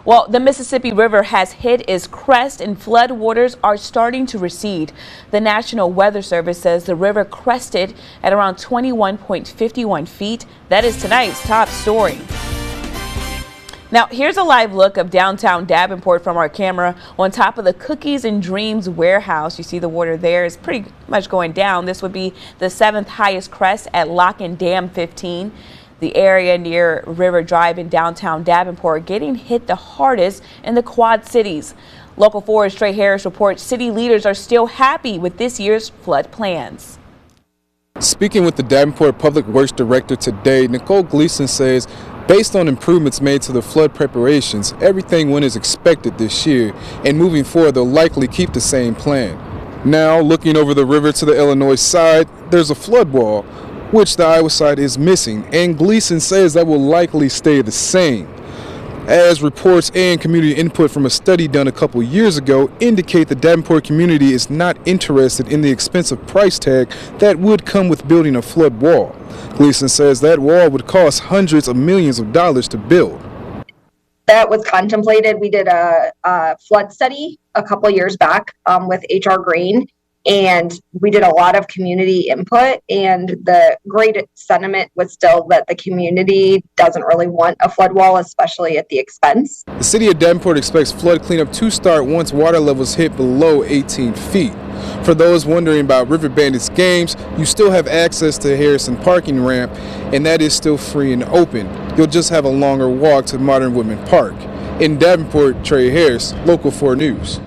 Well, the Mississippi River has hit its crest and flood waters are starting to recede. The National Weather Service says the river crested at around 21.51 feet. That is tonight's top story. Now, here's a live look of downtown Davenport from our camera on top of the Cookies and Dreams warehouse. You see the water there is pretty much going down. This would be the 7th highest crest at Lock and Dam 15. The area near River Drive in downtown Davenport getting hit the hardest in the Quad Cities. Local 4's Trey Harris reports city leaders are still happy with this year's flood plans. Speaking with the Davenport Public Works Director today, Nicole Gleason says based on improvements made to the flood preparations, everything went as expected this year, and moving forward they'll likely keep the same plan. Now, looking over the river to the Illinois side, there's a flood wall, which the Iowa side is missing, and Gleason says that will likely stay the same, as reports and community input from a study done a couple years ago indicate the Davenport community is not interested in the expensive price tag that would come with building a flood wall. Gleason says that wall would cost hundreds of millions of dollars to build. That was contemplated. We did a flood study a couple years back with HR Green, and we did a lot of community input, and the great sentiment was still that the community doesn't really want a flood wall, especially at the expense. The city of Davenport expects flood cleanup to start once water levels hit below 18 feet. For those wondering about River Bandits games, you still have access to Harrison parking ramp, and that is still free and open. You'll just have a longer walk to Modern Woodman Park. In Davenport, Trey Harris, Local 4 News.